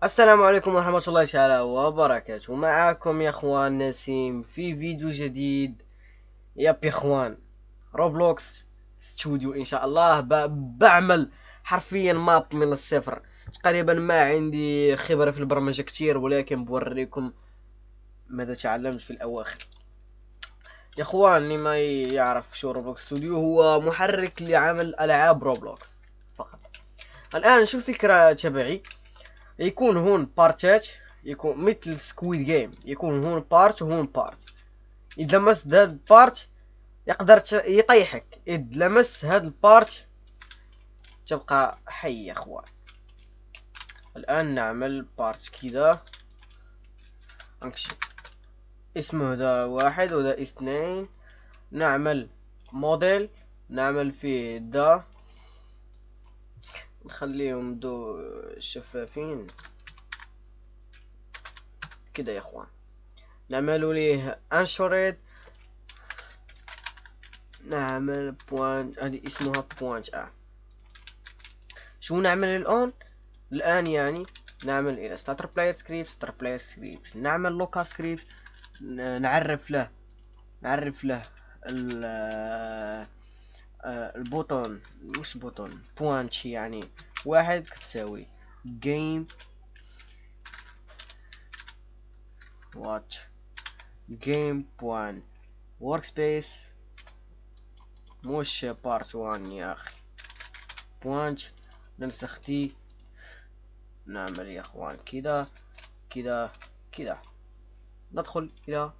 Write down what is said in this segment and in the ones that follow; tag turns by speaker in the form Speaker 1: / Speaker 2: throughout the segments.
Speaker 1: السلام عليكم ورحمة الله تعالى وبركاته. معكم يا اخوان نسيم في فيديو جديد. يا اخوان، روبلوكس ستوديو ان شاء الله بعمل حرفيا ماب من الصفر. تقريبا ما عندي خبرة في البرمجة كتير، ولكن بوريكم ماذا تعلمت في الاواخر. يا اخوان، اللي ما يعرف شو روبلوكس ستوديو، هو محرك لعمل العاب روبلوكس فقط. الان شو الفكرة تبعي؟ يكون هون بارتات، يكون مثل سكويد جيم، يكون هون بارت وهون بارت. اذا لمست هاد البارت يقدر يطيحك، اذا لمس هاد البارت تبقى حي يا اخوان. الان نعمل بارت كذا، انكشف اسمه ذا واحد وذا اثنين. نعمل موديل، نعمل فيه دا، نخليهم دو شفافين كده يا اخوان. نعملوا ليه انشوريت، نعمل بوينت، هذه اسمها بوينت شو نعمل الان يعني نعمل الى ستارتر بلاير سكريبت، ستارتر بلاير سكريبت، نعمل لوكال سكريبت، نعرف له البوتون، مش بوتون، بوانش يعني واحد كتساوي جيم واتش جيم بوان ورك سبيس، مش بارت وان يا اخي. بوانش ننسخ دي، نعمل يا اخوان كذا كذا كذا. ندخل الى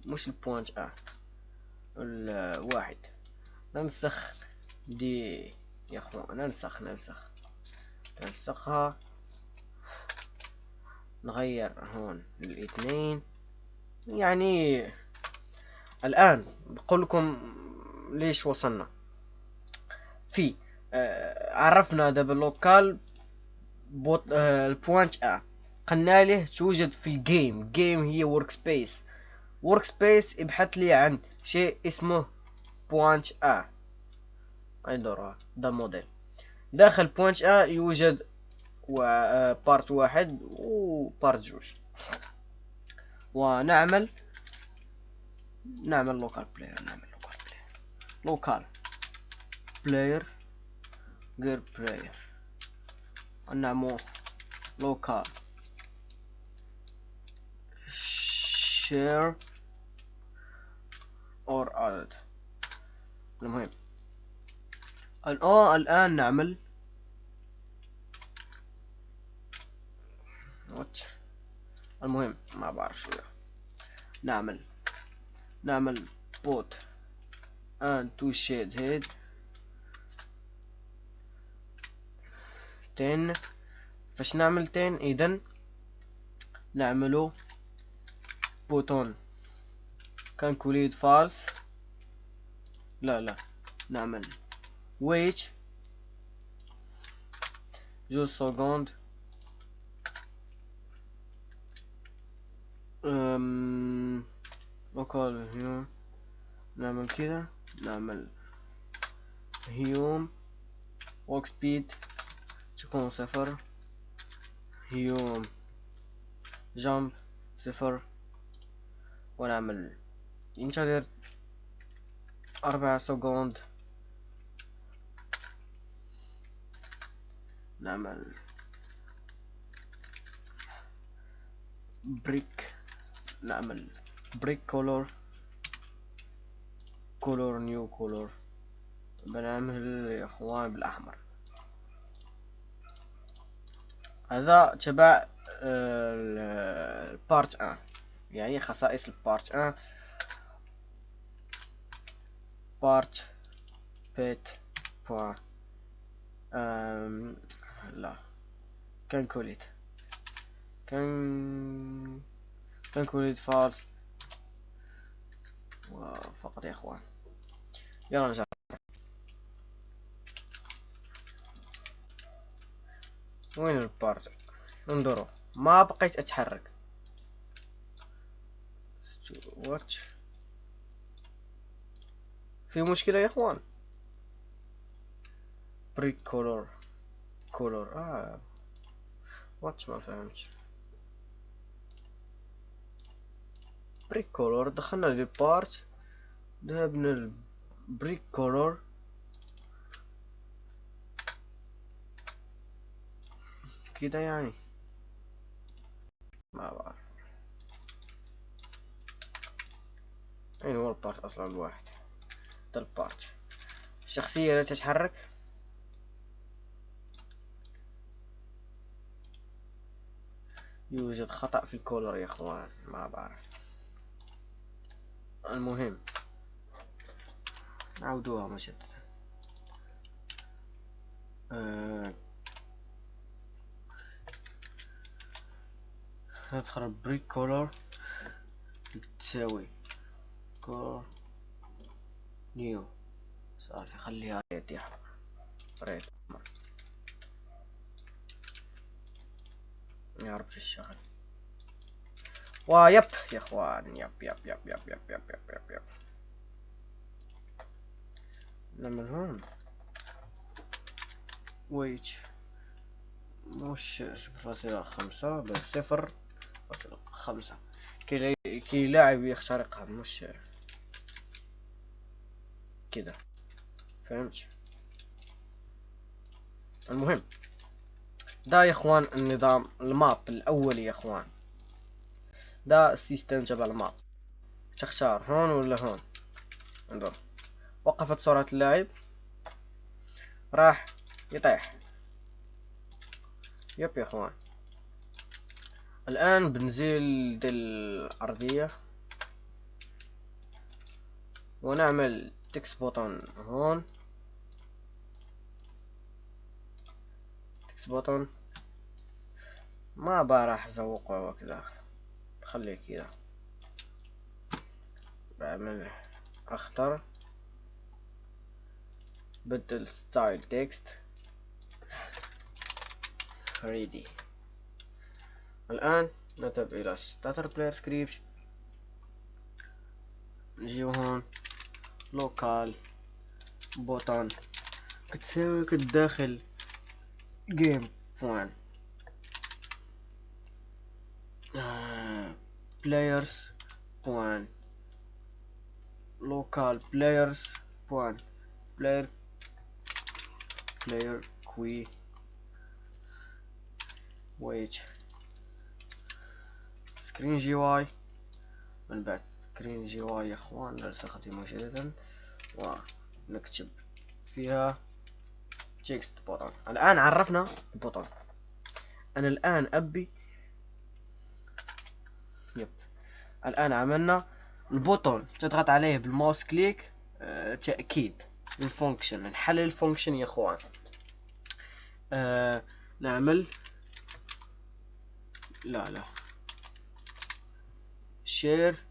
Speaker 1: مش البوينت الواحد، ننسخ دي يا اخوان، ننسخها، نغير هون الاثنين. يعني الان بقول لكم ليش وصلنا في عرفنا دبل لوكال بوت البوينت قلنا له توجد في الجيم. جيم هي ورك سبيس، ورك سبيس ابحث لي عن شيء اسمه بوينت اندورا ده موديل. داخل بوينت يوجد بارت واحد وبارت جوج. ونعمل لوكال بلاير، لوكال بلاير غير بلاير، نعمل لوكال شير اور اد. المهم الان نعمل وات، المهم ما بعرف شو نعمل. بوت and to shade head 10. فاش نعمل 10 اذا نعملو بوتون كالكوليت فالس. لا نعمل wait جو سكوند، لوكال هيوم، نعمل كده، نعمل هيوم وورك سبيد تكون صفر، هيوم جامب صفر، ونعمل ينتظر 4 سكوند. نعمل بريك، نعمل بريك كولور نيو كولور، بنعمل يا اخوان بالاحمر. هذا تبع البارت 1، يعني خصائص البارت 1. بارت بيت بوان لا كالكوليت كالكوليت فالس فقط يا اخوان. يلا نرجع. وين البارت؟ انظروا ما بقيت اتحرك. واتش في مشكلة يا اخوان. بريك كولور واتش ما فهمتش. بريك كولور، دخلنا للبارت، ذهبنا البريك كولور. كده يعني ما بعرف اين هو البارت اصلا الواحد. ده البارت، الشخصية لا تتحرك. يوجد خطأ في الكولر يا اخوان، ما بعرف. المهم نعودوها مجددا. ندخل بريك كولر تساوي كولر نيو. صافي خليها ريد يا ريد يا رب الشغل. ويب يا اخوان، يب. من هون ويت، مش 0.5 بل 0.5 كي لاعب يخترقها، مش كده. فهمت؟ المهم ده يا اخوان النظام الماب الاولي يا اخوان. ده السيستم تبع الماب. تختار هون ولا هون. انظر، وقفت صورة اللاعب، راح يطيح. يب يا اخوان. الان بنزيل دي الارضية ونعمل تكس بوتون هون. تكس بوتون ما راح ازوقه وكذا، خليه كذا. بعمل اختار بدل ستايل تكست ريدي. الان نذهب الى ستاتر بلاير سكريبت، نجيو هون لوكال بوتون كتساوي كتداخل جيم بوان بلايرز بوان لوكال بلايرز بوان بلاير كوي ويت سكرين جي واي. من بعد سكرين جي واي يا اخوان نستخدمه جديدا ونكتب فيها تكست بوتون. الان عرفنا البوتون. انا الان ابي يب الان عملنا البوتون، تضغط عليه بالماوس كليك. تأكيد الفونكشن، نحلل الفونكشن يا اخوان. نعمل لا شير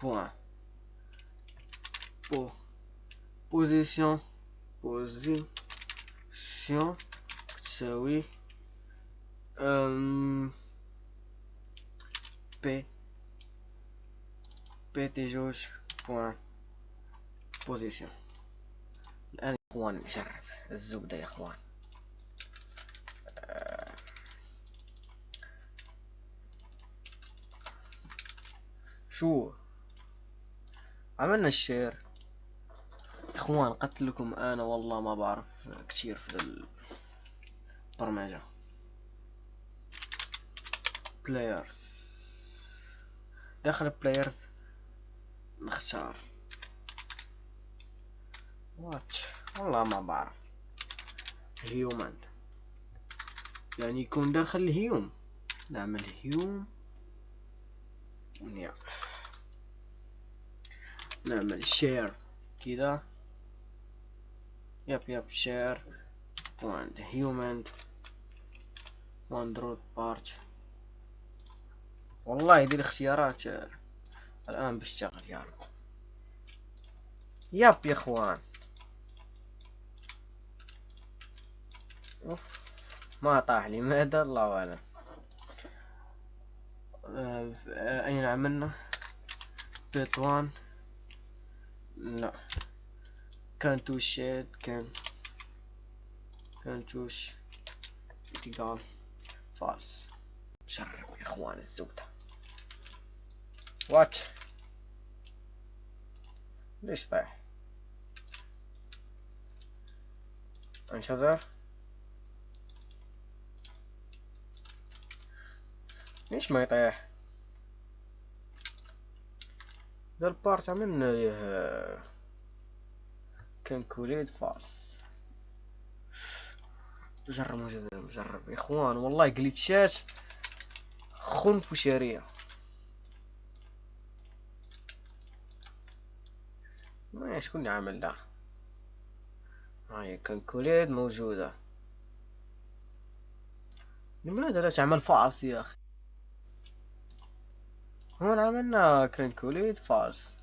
Speaker 1: بوان بوزيسيون تساوي بي تي جوج بوان بوزيسيون. الان يا اخوان نجرب الزبدة يا اخوان. شو عملنا الشير اخوان. قلت لكم انا والله ما بعرف كتير في البرمجة. بلايرز، داخل بلايرز نختار واتش، والله ما بعرف. هيومن يعني يكون داخل هيوم. نعمل هيوم نعمل شير كذا. يب شير بوينت هيومن واندرويد بارت. والله دي الاختيارات الان بشتغل يا رب. يب يا اخوان. اوف ما طاح لي، ماذا الله اعلم. اين عملنا بيت وان؟ لا كان تو شيد كان كنتوش اتقال فالس. جرب يا اخوان الزبدة. وات ليش طايح؟ انشذر ليش ما يطيح؟ ذا البارت عملنا له كنكوليد فالس. جرب مجرب يا اخوان والله جليتشات خنف وشريعة. ما شكون اللي عامل ده؟ هاي كنكوليد موجودة. لماذا لا تعمل فالس يا اخي؟ هون عملنا كنكوليد فالس.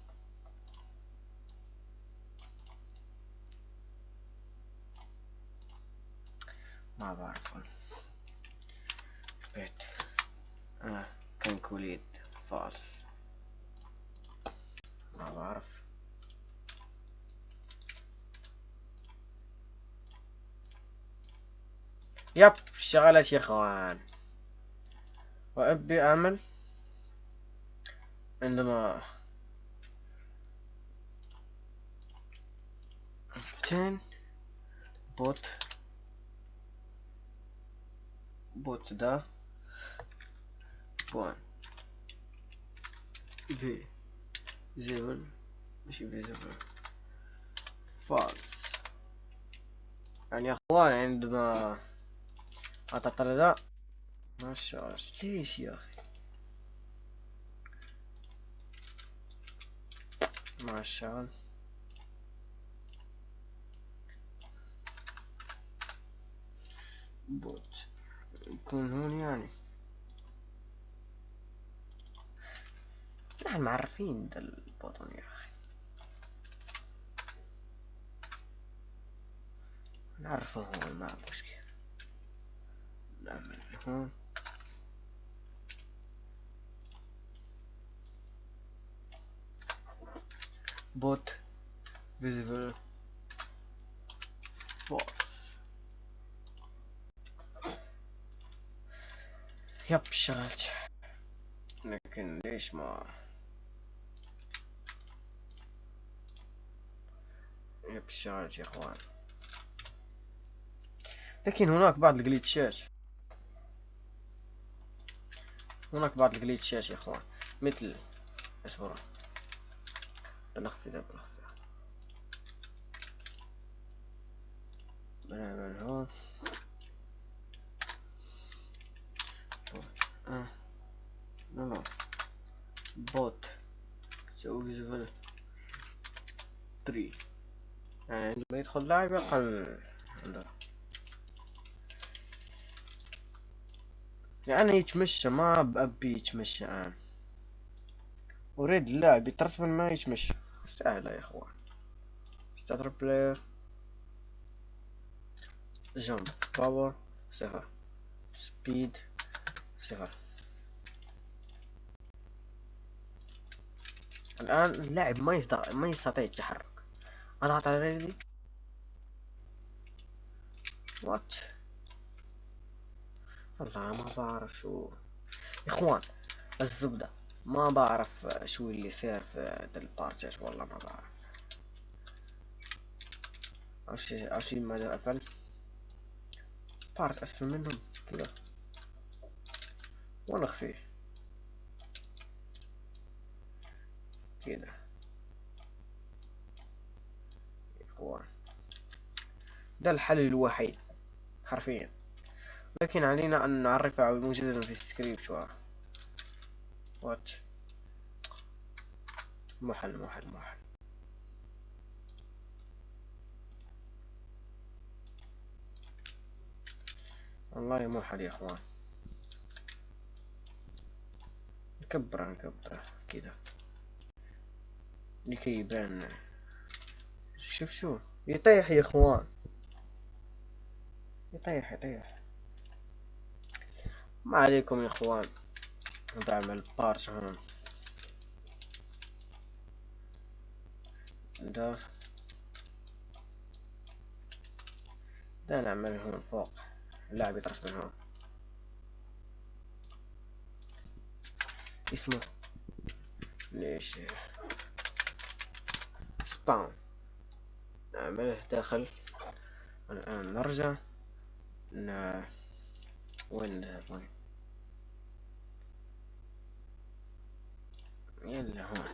Speaker 1: ما بعرف بيت كنكوليد فالس. ما بعرف. يب اشتغلت يا اخوان. وابي اعمل عندما 15 بوت ده بوان في زيبل ماشي فيزيبل فالس. يعني يا اخوان عندما اعطى ذا ما شاء ليش يا اخي ما شاء بوت يكون هون يعني. نحن معرفين ده البوطن يا اخي نعرفه هون ما مشكلة. نعمل هون بوت فيزيبل فورس. يب اشتغلت لكن ليش ما يب اشتغلت يا اخوان. لكن هناك بعض الجليتشات يا اخوان مثل اصبروا بنخفي بنعمل هون نو بوت سوي فيزيبل 3 يعني عندما يدخل لاعب يقل عنده يعني يتمشى. ما بأبي يتمشى الآن أريد اللاعب يترسم ما يتمشى. سهلة يا اخوان. ستارتر بلاير جمب باور 0 سبيد 0. الآن اللاعب ما يستطيع التحرك. أضغط على رجلي وات والله ما بعرف شو يا اخوان الزبدة. ما بعرف شو اللي صار في البارتات والله ما بعرف. عشرين ماذا قفل بارت أسفل منهم كذا ونخفيه كذا يا اخوان. ده الحل الوحيد حرفيا. لكن علينا أن نعرفها موجودة في السكريبت. شو وات محل والله محل يا اخوان. نكبره كذا لكي يبان. شوف يطيح يا اخوان يطيح. ما عليكم يا اخوان. بعمل بارت هون ده ده نعمل هون فوق، اللاعب يطرش من هون، اسمه ليش سباون، نعمله داخل. الآن نرجع وين يلا هون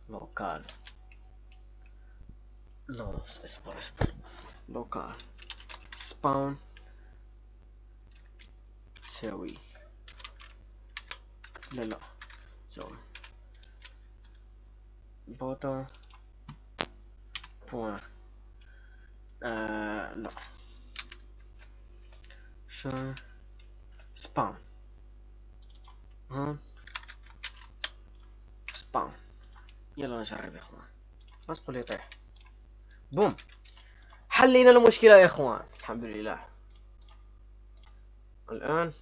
Speaker 1: لوكال، لو اصبر لوكال سباون تساوي، لا تساوي بوتون بوان لا شو سباون هون سباون. يلا نجرب يا اخوان، ما تقول يطيح. بوم، حلينا المشكلة يا اخوان الحمد لله. الآن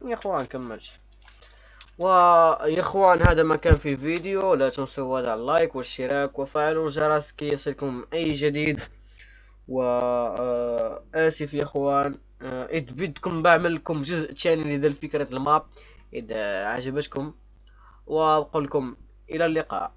Speaker 1: يا اخوان كملت. ويا اخوان هذا ما كان في الفيديو، لا تنسوا وضع اللايك والاشتراك وفعلوا الجرس كي يصلكم اي جديد. وآسف يا اخوان، إذا بدكم بعمل لكم جزء ثاني لذا فكرة الماب إذا عجبتكم، وأقول لكم إلى اللقاء.